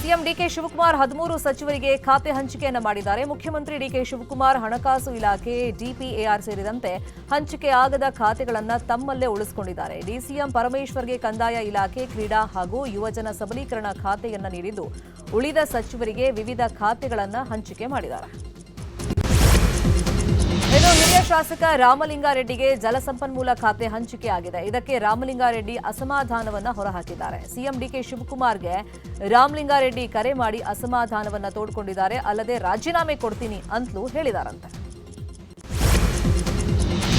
CM DK Shivakumar 13 ಸಚಿವರಿಗೆ ಖಾತೆ ಹಂಚಿಕೆಯನ್ನು ಮಾಡಿದ್ದಾರೆ. ಮುಖ್ಯಮಂತ್ರಿ ಡಿಕೆ ಶಿವಕುಮಾರ್ ಹಣಕಾಸು ಇಲಾಖೆ, ಡಿಪಿಎಆರ್ ಸೇರಿದಂತೆ ಹಂಚಿಕೆ ಆಗದ ಖಾತೆಗಳನ್ನು ತಮ್ಮಲ್ಲೇ ಉಳಿಸಿಕೊಂಡಿದ್ದಾರೆ. ಡಿಸಿಎಂ ಪರಮೇಶ್ವರ್ಗೆ ಕಂದಾಯ ಇಲಾಖೆ, ಕ್ರೀಡಾ ಹಾಗೂ ಯುವಜನ ಸಬಲೀಕರಣ ಖಾತೆಯನ್ನು ನೀಡಿದ್ದು, ಉಳಿದ ಸಚಿವರಿಗೆ ವಿವಿಧ ಖಾತೆಗಳನ್ನು ಹಂಚಿಕೆ ಮಾಡಿದ್ದಾರೆ. ಇನ್ನು ಹಿರಿಯ ಶಾಸಕ ರಾಮಲಿಂಗಾರೆಡ್ಡಿಗೆ ಜಲಸಂಪನ್ಮೂಲ ಖಾತೆ ಹಂಚಿಕೆಯಾಗಿದೆ. ಇದಕ್ಕೆ ರಾಮಲಿಂಗಾರೆಡ್ಡಿ ಅಸಮಾಧಾನವನ್ನ ಹೊರಹಾಕಿದ್ದಾರೆ. ಸಿಎಂ ಡಿಕೆ ಶಿವಕುಮಾರ್ಗೆ ರಾಮಲಿಂಗಾರೆಡ್ಡಿ ಕರೆ ಮಾಡಿ ಅಸಮಾಧಾನವನ್ನ ತೋಡ್ಕೊಂಡಿದ್ದಾರೆ. ಅಲ್ಲದೆ ರಾಜೀನಾಮೆ ಕೊಡ್ತೀನಿ ಅಂತಲೂ ಹೇಳಿದಾರಂತೆ.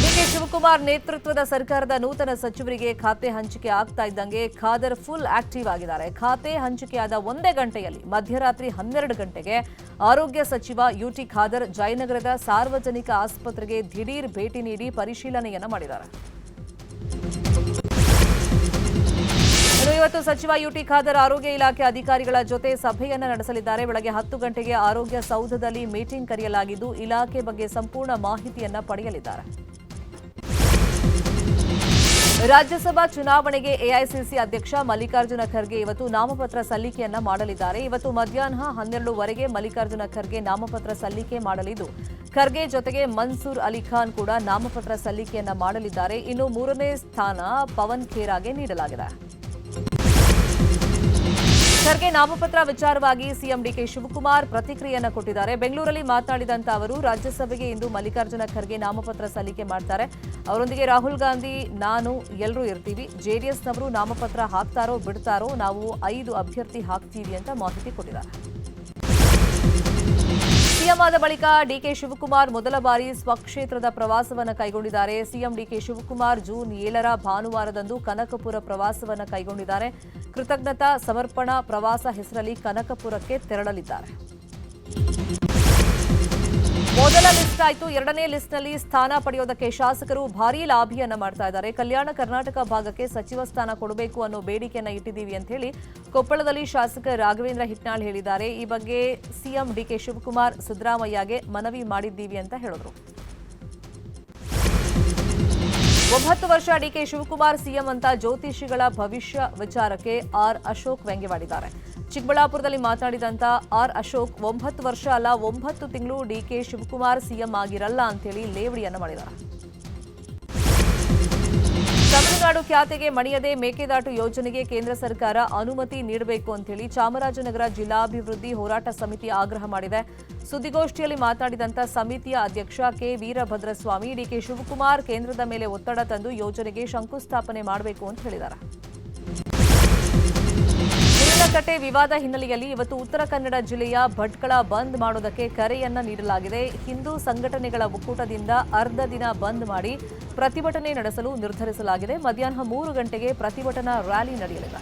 ಡಿಕೆ ಶಿವಕುಮಾರ್ ನೇತೃತ್ವದ ಸರ್ಕಾರದ ನೂತನ ಸಚಿವರಿಗೆ ಖಾತೆ ಹಂಚಿಕೆ ಆಗ್ತಾ ಇದ್ದಂಗೆ ಖಾದರ್ ಫುಲ್ ಆಕ್ಟಿವ್ ಆಗಿದ್ದಾರೆ. ಖಾತೆ ಹಂಚಿಕೆಯಾದ ಒಂದೇ ಗಂಟೆಯಲ್ಲಿ ಮಧ್ಯರಾತ್ರಿ 12 ಗಂಟೆಗೆ ಆರೋಗ್ಯ ಸಚಿವ ಯುಟಿ ಖಾದರ್ ಜಯನಗರದ ಸಾರ್ವಜನಿಕ ಆಸ್ಪತ್ರೆಗೆ ದಿಢೀರ್ ಭೇಟಿ ನೀಡಿ ಪರಿಶೀಲನೆಯನ್ನ ಮಾಡಿದ್ದಾರೆ. ಇವತ್ತು ಸಚಿವ ಯುಟಿ ಖಾದರ್ ಆರೋಗ್ಯ ಇಲಾಖೆ ಅಧಿಕಾರಿಗಳ ಜೊತೆ ಸಭೆಯನ್ನ ನಡೆಸಲಿದ್ದಾರೆ. ಬೆಳಗ್ಗೆ 10 ಗಂಟೆಗೆ ಆರೋಗ್ಯ ಸೌಧದಲ್ಲಿ ಮೀಟಿಂಗ್ ಕರೆಯಲಾಗಿದ್ದು, ಇಲಾಖೆ ಬಗ್ಗೆ ಸಂಪೂರ್ಣ ಮಾಹಿತಿಯನ್ನ ಪಡೆಯಲಿದ್ದಾರೆ. ರಾಜ್ಯಸಭಾ ಚುನಾವಣೆಗೆ ಎಐಸಿಸಿ ಅಧ್ಯಕ್ಷ ಮಲ್ಲಿಕಾರ್ಜುನ ಖರ್ಗೆ ಇವತ್ತು ನಾಮಪತ್ರ ಸಲ್ಲಿಕೆಯನ್ನ ಮಾಡಲಿದ್ದಾರೆ. ಇವತ್ತು ಮಧ್ಯಾಹ್ನ 12ವರೆಗೆ ಮಲ್ಲಿಕಾರ್ಜುನ ಖರ್ಗೆ ನಾಮಪತ್ರ ಸಲ್ಲಿಕೆ ಮಾಡಲಿದ್ದು, ಖರ್ಗೆ ಜೊತೆಗೆ ಮನ್ಸೂರ್ ಅಲಿ ಖಾನ್ ಕೂಡ ನಾಮಪತ್ರ ಸಲ್ಲಿಕೆಯನ್ನ ಮಾಡಲಿದ್ದಾರೆ. ಇನ್ನು 3ನೇ ಸ್ಥಾನ ಪವನ್ ಖೇರಾಗೆ ನೀಡಲಾಗಿದೆ. ಖರ್ಗೆ ನಾಮಪತ್ರ ವಿಚಾರವಾಗಿ ಸಿಎಂ ಡಿಕೆ ಶಿವಕುಮಾರ್ ಪ್ರತಿಕ್ರಿಯೆಯನ್ನು ಕೊಟ್ಟಿದ್ದಾರೆ. ಬೆಂಗಳೂರಲ್ಲಿ ಮಾತನಾಡಿದಂತ ಅವರು, ರಾಜ್ಯಸಭೆಗೆ ಇಂದು ಮಲ್ಲಿಕಾರ್ಜುನ ಖರ್ಗೆ ನಾಮಪತ್ರ ಸಲ್ಲಿಕೆ ಮಾಡ್ತಾರೆ. ಅವರೊಂದಿಗೆ ರಾಹುಲ್ ಗಾಂಧಿ, ನಾನು ಎಲ್ಲರೂ ಇರ್ತೀವಿ. ಜೆಡಿಎಸ್ನವರು ನಾಮಪತ್ರ ಹಾಕ್ತಾರೋ ಬಿಡ್ತಾರೋ, ನಾವು 5 ಅಭ್ಯರ್ಥಿ ಹಾಕ್ತೀವಿ ಅಂತ ಮಾಹಿತಿ ಕೊಟ್ಟಿದ್ದಾರೆ. ಸಿಎಂ ಆದ ಬಳಿಕ ಡಿಕೆ ಶಿವಕುಮಾರ್ ಮೊದಲ ಬಾರಿ ಸ್ವಕ್ಷೇತ್ರದ ಪ್ರವಾಸವನ್ನು ಕೈಗೊಂಡಿದ್ದಾರೆ. ಸಿಎಂ ಡಿಕೆ ಶಿವಕುಮಾರ್ ಜೂನ್ 7ರ ಭಾನುವಾರದಂದು ಕನಕಪುರ ಪ್ರವಾಸವನ್ನು ಕೈಗೊಂಡಿದ್ದಾರೆ. ಕೃತಜ್ಞತಾ ಸಮರ್ಪಣಾ ಪ್ರವಾಸ ಹೆಸರಲ್ಲಿ ಕನಕಪುರಕ್ಕೆ ತೆರಳಲಿದ್ದಾರೆ. ಮೊದಲ ಲಿಸ್ಟ್ ಆಯಿತು. 2ನೇ ಲಿಸ್ಟ್ನಲ್ಲಿ ಸ್ಥಾನ ಪಡೆಯೋದಕ್ಕೆ ಶಾಸಕರು ಭಾರೀ ಲಾಭಿಯನ್ನ ಮಾಡ್ತಾ ಇದ್ದಾರೆ. ಕಲ್ಯಾಣ ಕರ್ನಾಟಕ ಭಾಗಕ್ಕೆ ಸಚಿವ ಸ್ಥಾನ ಕೊಡಬೇಕು ಅನ್ನೋ ಬೇಡಿಕೆಯನ್ನ ಇಟ್ಟಿದ್ದೀವಿ ಅಂತ ಹೇಳಿ ಕೊಪ್ಪಳದಲ್ಲಿ ಶಾಸಕ ರಾಘವೇಂದ್ರ ಹಿಟ್ನಾಳ್ ಹೇಳಿದ್ದಾರೆ. ಈ ಬಗ್ಗೆ ಸಿಎಂ ಡಿಕೆ ಶಿವಕುಮಾರ್ ಸಿದ್ದರಾಮಯ್ಯಗೆ ಮನವಿ ಮಾಡಿದ್ದೀವಿ ಅಂತ ಹೇಳಿದ್ರು. 9 ವರ್ಷ ಡಿಕೆ ಶಿವಕುಮಾರ್ ಸಿಎಂ ಅಂತ ಜ್ಯೋತಿಷಿಗಳ ಭವಿಷ್ಯ ವಿಚಾರಕ್ಕೆ ಆರ್ ಅಶೋಕ್ ವ್ಯಂಗ್ಯವಾಡಿದ್ದಾರೆ. ಚಿಕ್ಕಬಳ್ಳಾಪುರದಲ್ಲಿ ಮಾತನಾಡಿದಂತ ಆರ್ ಅಶೋಕ್, 9 ವರ್ಷ ಅಲ್ಲ 9 ತಿಂಗಳು ಡಿಕೆ ಶಿವಕುಮಾರ್ ಸಿಎಂ ಆಗಿರಲ್ಲ ಅಂತೇಳಿ ಲೇವಡಿಯನ್ನು ಮಾಡಿದ್ದಾರೆ. ತಮಿಳುನಾಡು ಖ್ಯಾತಿಗೆ ಮಣಿಯದೆ ಮೇಕೆದಾಟು ಯೋಜನೆಗೆ ಕೇಂದ್ರ ಸರ್ಕಾರ ಅನುಮತಿ ನೀಡಬೇಕು ಅಂತೇಳಿ ಚಾಮರಾಜನಗರ ಜಿಲ್ಲಾಭಿವೃದ್ಧಿ ಹೋರಾಟ ಸಮಿತಿ ಆಗ್ರಹ ಮಾಡಿದೆ. ಸುದ್ದಿಗೋಷ್ಠಿಯಲ್ಲಿ ಮಾತನಾಡಿದಂತ ಸಮಿತಿಯ ಅಧ್ಯಕ್ಷ ಕೆ ವೀರಭದ್ರಸ್ವಾಮಿ, ಡಿಕೆ ಶಿವಕುಮಾರ್ ಕೇಂದ್ರದ ಮೇಲೆ ಒತ್ತಡ ತಂದು ಯೋಜನೆಗೆ ಶಂಕುಸ್ಥಾಪನೆ ಮಾಡಬೇಕು ಅಂತ ಹೇಳಿದ್ದಾರೆ. ಕಟ್ಟೆ ವಿವಾದ ಹಿನ್ನೆಲೆಯಲ್ಲಿ ಇವತ್ತು ಉತ್ತರ ಕನ್ನಡ ಜಿಲ್ಲೆಯ ಭಟ್ಕಳ ಬಂದ್ ಮಾಡೋದಕ್ಕೆ ಕರೆಯನ್ನ ನೀಡಲಾಗಿದೆ. ಹಿಂದೂ ಸಂಘಟನೆಗಳ ಒಕ್ಕೂಟದಿಂದ ಅರ್ಧ ದಿನ ಬಂದ್ ಮಾಡಿ ಪ್ರತಿಭಟನೆ ನಡೆಸಲು ನಿರ್ಧರಿಸಲಾಗಿದೆ. ಮಧ್ಯಾಹ್ನ 3 ಗಂಟೆಗೆ ಪ್ರತಿಭಟನಾ ರ್ಯಾಲಿ ನಡೆಯಲಿದೆ.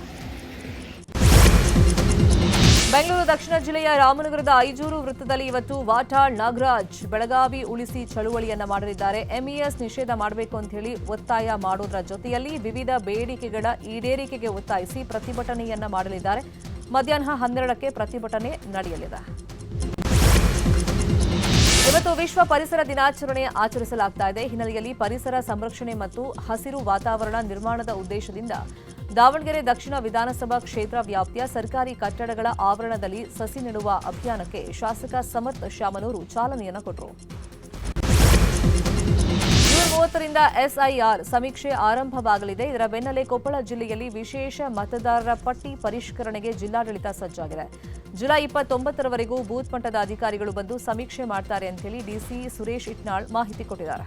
ಬೆಂಗಳೂರು ದಕ್ಷಿಣ ಜಿಲ್ಲೆಯ ರಾಮನಗರದ ಐಜೂರು ವೃತ್ತದಲ್ಲಿ ಇವತ್ತು ವಾಟಾಳ್ ನಾಗರಾಜ್ ಬೆಳಗಾವಿ ಉಳಿಸಿ ಚಳುವಳಿಯನ್ನ ಮಾಡಲಿದ್ದಾರೆ. ಎಂಇಎಸ್ ನಿಷೇಧ ಮಾಡಬೇಕು ಅಂತ ಹೇಳಿ ಒತ್ತಾಯ ಮಾಡೋದ್ರ ಜೊತೆಯಲ್ಲಿ ವಿವಿಧ ಬೇಡಿಕೆಗಳ ಈಡೇರಿಕೆಗೆ ಒತ್ತಾಯಿಸಿ ಪ್ರತಿಭಟನೆಯನ್ನ ಮಾಡಲಿದ್ದಾರೆ. ಮಧ್ಯಾಹ್ನ 12ಕ್ಕೆ ಪ್ರತಿಭಟನೆ ನಡೆಯಲಿದೆ. ಇವತ್ತು ವಿಶ್ವ ಪರಿಸರ ದಿನಾಚರಣೆ ಆಚರಿಸಲಾಗ್ತಾ ಇದೆ. ಹಿನ್ನೆಲೆಯಲ್ಲಿ ಪರಿಸರ ಸಂರಕ್ಷಣೆ ಮತ್ತು ಹಸಿರು ವಾತಾವರಣ ನಿರ್ಮಾಣದ ಉದ್ದೇಶದಿಂದ ದಾವಣಗೆರೆ ದಕ್ಷಿಣ ವಿಧಾನಸಭಾ ಕ್ಷೇತ್ರ ವ್ಯಾಪ್ತಿಯ ಸರ್ಕಾರಿ ಕಟ್ಟಡಗಳ ಆವರಣದಲ್ಲಿ ಸಸಿ ನೆಡುವ ಅಭಿಯಾನಕ್ಕೆ ಶಾಸಕ ಸಮರ್ಥ್ ಶಾಮನೂರು ಚಾಲನೆಯನ್ನು ಕೊಟ್ಟರು. ಜೂನ್ 30ರಿಂದ ಎಸ್ಐಆರ್ ಸಮೀಕ್ಷೆ ಆರಂಭವಾಗಲಿದೆ. ಇದರ ಬೆನ್ನಲ್ಲೇ ಕೊಪ್ಪಳ ಜಿಲ್ಲೆಯಲ್ಲಿ ವಿಶೇಷ ಮತದಾರರ ಪಟ್ಟಿ ಪರಿಷ್ಕರಣೆಗೆ ಜಿಲ್ಲಾಡಳಿತ ಸಜ್ಜಾಗಿದೆ. ಜುಲೈ 29ರವರೆಗೂ ಬೂತ್ ಮಟ್ಟದ ಅಧಿಕಾರಿಗಳು ಬಂದು ಸಮೀಕ್ಷೆ ಮಾಡ್ತಾರೆ ಅಂತ ಹೇಳಿ ಡಿಸಿ ಸುರೇಶ್ ಇಟ್ನಾಳ್ ಮಾಹಿತಿ ಕೊಟ್ಟಿದ್ದಾರೆ.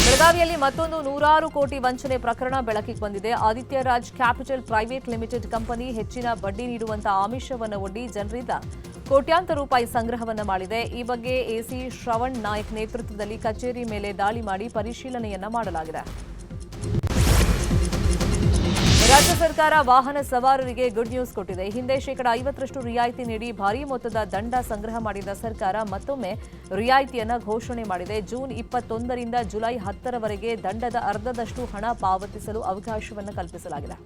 ಬೆಳಗಾವಿಯಲ್ಲಿ ಮತ್ತೊಂದು 100 ಕೋಟಿ ವಂಚನೆ ಪ್ರಕರಣ ಬೆಳಕಿಗೆ ಬಂದಿದೆ. Aditya Raj capital private limited company ಹೆಚ್ಚಿನ ಬಡ್ಡಿ ನೀಡುವಂತಹ ಆಮಿಷವನ್ನು ಒಡ್ಡಿ ಜನರಿಂದ ಕೋಟ್ಯಾಂತರ ರೂಪಾಯಿ ಸಂಗ್ರಹವನ್ನು ಮಾಡಿದೆ. ಈ ಬಗ್ಗೆ ಎಸಿ ಶ್ರವಣ್ ನಾಯಕ್ ನೇತೃತ್ವದಲ್ಲಿ ಕಚೇರಿ ಮೇಲೆ ದಾಳಿ ಮಾಡಿ ಪರಿಶೀಲನೆಯನ್ನ ಮಾಡಲಾಗಿದೆ. ರಾಜ್ಯ ಸರ್ಕಾರ ವಾಹನ ಸವಾರರಿಗೆ ಗುಡ್ ನ್ಯೂಸ್ ಕೊಟ್ಟಿದೆ. ಹಿಂದೆ ಶೇಕಡಾ 50ರಷ್ಟು ರಿಯಾಯಿತಿ ನೀಡಿ ಭಾರೀ ಮೊತ್ತದ ದಂಡ ಸಂಗ್ರಹ ಮಾಡಿದ ಸರ್ಕಾರ ಮತ್ತೊಮ್ಮೆ ರಿಯಾಯಿತಿಯನ್ನು ಘೋಷಣೆ ಮಾಡಿದೆ. ಜೂನ್ 21ರಿಂದ ಜುಲೈ 10ರವರೆಗೆ ದಂಡದ ಅರ್ಧದಷ್ಟು ಹಣ ಪಾವತಿಸಲು ಅವಕಾಶವನ್ನು ಕಲ್ಪಿಸಲಾಗಿದೆ.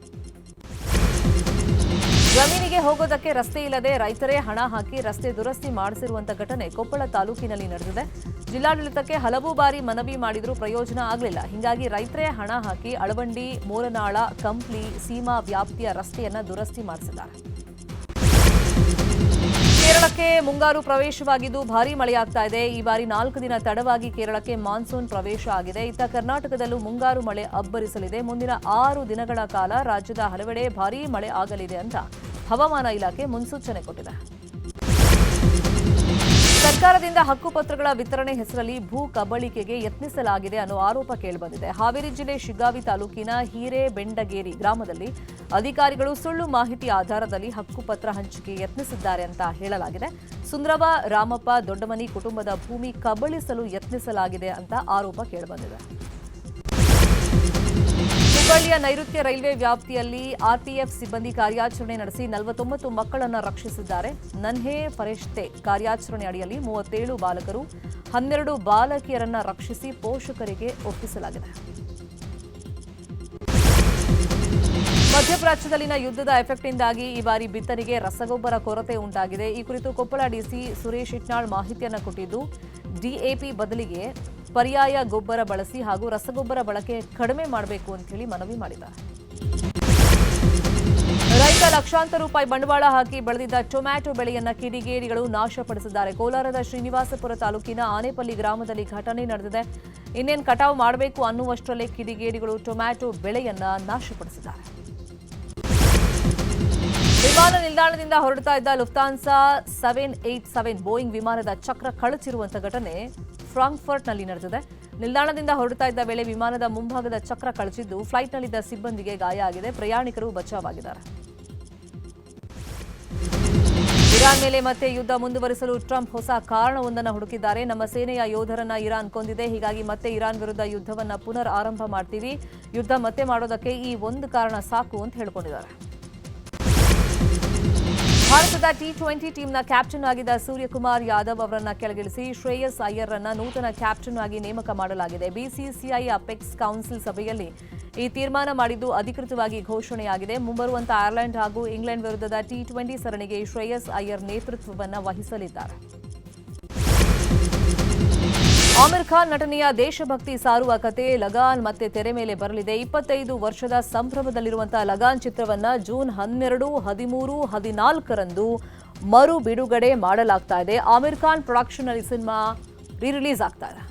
ಜಮೀನಿಗೆ ಹೋಗೋದಕ್ಕೆ ರಸ್ತೆ ಇಲ್ಲದೆ ರೈತರೇ ಹಣ ಹಾಕಿ ರಸ್ತೆ ದುರಸ್ತಿ ಮಾಡಿಸಿರುವಂತಹ ಘಟನೆ ಕೊಪ್ಪಳ ತಾಲೂಕಿನಲ್ಲಿ ನಡೆದಿದೆ. ಜಿಲ್ಲಾಡಳಿತಕ್ಕೆ ಹಲವು ಬಾರಿ ಮನವಿ ಮಾಡಿದರೂ ಪ್ರಯೋಜನ ಆಗಲಿಲ್ಲ. ಹೀಗಾಗಿ ರೈತರೇ ಹಣ ಹಾಕಿ ಅಳವಂಡಿ, ಮೂರನಾಳ, ಕಂಪ್ಲಿ, ಸೀಮಾ ವ್ಯಾಪ್ತಿಯ ರಸ್ತೆಯನ್ನ ದುರಸ್ತಿ ಮಾಡಿಸಿದ್ದಾರೆ. ಕೇರಳಕ್ಕೆ ಮುಂಗಾರು ಪ್ರವೇಶವಾಗಿದ್ದು ಭಾರೀ ಮಳೆಯಾಗ್ತಾ ಇದೆ. ಈ ಬಾರಿ 4 ದಿನ ತಡವಾಗಿ ಕೇರಳಕ್ಕೆ ಮಾನ್ಸೂನ್ ಪ್ರವೇಶ ಆಗಿದೆ. ಇತ್ತ ಕರ್ನಾಟಕದಲ್ಲೂ ಮುಂಗಾರು ಮಳೆ ಅಬ್ಬರಿಸಲಿದೆ. ಮುಂದಿನ 6 ದಿನಗಳ ಕಾಲ ರಾಜ್ಯದ ಹಲವೆಡೆ ಭಾರೀ ಮಳೆ ಆಗಲಿದೆ ಅಂತ ಹವಾಮಾನ ಇಲಾಖೆ ಮುನ್ಸೂಚನೆ ಕೊಟ್ಟಿದೆ. ಸರ್ಕಾರದಿಂದ ಹಕ್ಕುಪತ್ರಗಳ ವಿತರಣೆ ಹೆಸರಲ್ಲಿ ಭೂ ಕಬಳಿಕೆಗೆ ಯತ್ನಿಸಲಾಗಿದೆ ಅನ್ನೋ ಆರೋಪ ಕೇಳಿಬಂದಿದೆ. ಹಾವೇರಿ ಜಿಲ್ಲೆ ಶಿಗ್ಗಾವಿ ತಾಲೂಕಿನ ಹಿರೇಬೆಂಡಗೇರಿ ಗ್ರಾಮದಲ್ಲಿ ಅಧಿಕಾರಿಗಳು ಸುಳ್ಳು ಮಾಹಿತಿ ಆಧಾರದಲ್ಲಿ ಹಕ್ಕುಪತ್ರ ಹಂಚಿಕೆ ಯತ್ನಿಸಿದ್ದಾರೆ ಅಂತ ಹೇಳಲಾಗಿದೆ. ಸುಂದ್ರವ ರಾಮಪ್ಪ ದೊಡ್ಡಮನಿ ಕುಟುಂಬದ ಭೂಮಿ ಕಬಳಿಸಲು ಯತ್ನಿಸಲಾಗಿದೆ ಅಂತ ಆರೋಪ ಕೇಳಿಬಂದಿದೆ. ಹುಬ್ಬಳ್ಳಿಯ ನೈಋತ್ಯ ರೈಲ್ವೆ ವ್ಯಾಪ್ತಿಯಲ್ಲಿ ಆರ್ಪಿಎಫ್ ಸಿಬ್ಬಂದಿ ಕಾರ್ಯಾಚರಣೆ ನಡೆಸಿ 49 ಮಕ್ಕಳನ್ನು ರಕ್ಷಿಸಿದ್ದಾರೆ. ನನ್ಹೆ ಫರಿಷ್ತೆ ಕಾರ್ಯಾಚರಣೆ ಅಡಿಯಲ್ಲಿ 37 ಬಾಲಕರು 12 ಬಾಲಕಿಯರನ್ನ ರಕ್ಷಿಸಿ ಪೋಷಕರಿಗೆ ಒಪ್ಪಿಸಲಾಗಿದೆ. ಮಧ್ಯಪ್ರಾಚ್ಯದಲ್ಲಿನ ಯುದ್ಧದ ಎಫೆಕ್ಟ್ನಿಂದಾಗಿ ಈ ಬಾರಿ ಬಿತ್ತನೆಗೆ ರಸಗೊಬ್ಬರ ಕೊರತೆ ಉಂಟಾಗಿದೆ. ಈ ಕುರಿತು ಕೊಪ್ಪಳ ಡಿಸಿ ಸುರೇಶ್ ಇಟ್ನಾಳ್ ಮಾಹಿತಿಯನ್ನು ಕೊಟ್ಟಿದ್ದು, ಡಿಎಪಿ ಬದಲಿಗೆ ಪರ್ಯಾಯ ಗೊಬ್ಬರ ಬಳಸಿ ಹಾಗೂ ರಸಗೊಬ್ಬರ ಬಳಕೆ ಕಡಿಮೆ ಮಾಡಬೇಕು ಅಂತ ಹೇಳಿ ಮನವಿ ಮಾಡಿದ್ದಾರೆ. ರೈತ ಲಕ್ಷಾಂತರ ರೂಪಾಯಿ ಬಂಡವಾಳ ಹಾಕಿ ಬೆಳೆದಿದ್ದ ಟೊಮ್ಯಾಟೊ ಬೆಳೆಯನ್ನ ಕಿಡಿಗೇಡಿಗಳು ನಾಶಪಡಿಸಿದ್ದಾರೆ. ಕೋಲಾರದ ಶ್ರೀನಿವಾಸಪುರ ತಾಲೂಕಿನ ಆನೆಪಲ್ಲಿ ಗ್ರಾಮದಲ್ಲಿ ಘಟನೆ ನಡೆದಿದೆ. ಇನ್ನೇನು ಕಟಾವು ಮಾಡಬೇಕು ಅನ್ನುವಷ್ಟರಲ್ಲೇ ಕಿಡಿಗೇಡಿಗಳು ಟೊಮ್ಯಾಟೊ ಬೆಳೆಯನ್ನ ನಾಶಪಡಿಸಿದ್ದಾರೆ. ವಿಮಾನ ನಿಲ್ದಾಣದಿಂದ ಹೊರಡ್ತಾ ಇದ್ದ ಲುಫ್ತಾನ್ಸಾ 787 ಬೋಯಿಂಗ್ ವಿಮಾನದ ಚಕ್ರ ಕಳಚಿರುವಂತಹ ಘಟನೆ ಫ್ರಾಂಕ್ಫರ್ಟ್ನಲ್ಲಿ ನಡೆದಿದೆ. ನಿಲ್ದಾಣದಿಂದ ಹೊರಡ್ತಾ ಇದ್ದ ವೇಳೆ ವಿಮಾನದ ಮುಂಭಾಗದ ಚಕ್ರ ಕಳಚಿದ್ದು ಫ್ಲೈಟ್ನಲ್ಲಿದ್ದ ಸಿಬ್ಬಂದಿಗೆ ಗಾಯ ಆಗಿದೆ. ಪ್ರಯಾಣಿಕರು ಬಚಾವಾಗಿದ್ದಾರೆ. ಇರಾನ್ ಮೇಲೆ ಮತ್ತೆ ಯುದ್ಧ ಮುಂದುವರಿಸಲು ಟ್ರಂಪ್ ಹೊಸ ಕಾರಣವೊಂದನ್ನು ಹುಡುಕಿದ್ದಾರೆ. ನಮ್ಮ ಸೇನೆಯ ಯೋಧರನ್ನ ಇರಾನ್ ಕೊಂದಿದೆ, ಹೀಗಾಗಿ ಮತ್ತೆ ಇರಾನ್ ವಿರುದ್ಧ ಯುದ್ಧವನ್ನ ಪುನರ್ ಆರಂಭ ಮಾಡ್ತೀವಿ. ಯುದ್ಧ ಮತ್ತೆ ಮಾಡೋದಕ್ಕೆ ಈ ಒಂದು ಕಾರಣ ಸಾಕು ಅಂತ ಹೇಳಿಕೊಂಡಿದ್ದಾರೆ. ಭಾರತದ ಟಿ20 ಟೀಮ್ನ ಕ್ಯಾಪ್ಟನ್ ಆಗಿದ್ದ ಸೂರ್ಯಕುಮಾರ್ ಯಾದವ್ ಅವರನ್ನ ಕೆಳಗಿಳಿಸಿ ಶ್ರೇಯಸ್ ಅಯ್ಯರ್ರನ್ನ ನೂತನ ಕ್ಯಾಪ್ಟನ್ ಆಗಿ ನೇಮಕ ಮಾಡಲಾಗಿದೆ. ಬಿಸಿಸಿಐ ಅಪೆಕ್ಸ್ ಕೌನ್ಸಿಲ್ ಸಭೆಯಲ್ಲಿ ಈ ತೀರ್ಮಾನ ಮಾಡಿದ್ದು ಅಧಿಕೃತವಾಗಿ ಘೋಷಣೆಯಾಗಿದೆ. ಮುಂಬರುವಂತ ಐರ್ಲೆಂಡ್ ಹಾಗೂ ಇಂಗ್ಲೆಂಡ್ ವಿರುದ್ಧದ ಟಿ20 ಸರಣಿಗೆ ಶ್ರೇಯಸ್ ಅಯ್ಯರ್ ನೇತೃತ್ವವನ್ನು ವಹಿಸಲಿದ್ದಾರೆ. ಆಮಿರ್ ಖಾನ್ ನಟನೆಯ ದೇಶಭಕ್ತಿ ಸಾರುವ ಕತೆ ಲಗಾನ್ ಮತ್ತೆ ತೆರೆ ಮೇಲೆ ಬರಲಿದೆ. 25 ವರ್ಷದ ಸಂಭ್ರಮದಲ್ಲಿರುವಂತಹ ಲಗಾನ್ ಚಿತ್ರವನ್ನ ಜೂನ್ 12, 13, 14ರಂದು ಮರು ಬಿಡುಗಡೆ ಮಾಡಲಾಗ್ತಾ ಇದೆ. ಆಮಿರ್ ಖಾನ್ ಪ್ರೊಡಕ್ಷನ್ ನಲ್ಲಿ ಸಿನಿಮಾ ರಿಲೀಸ್ ಆಗ್ತಾ ಇದೆ.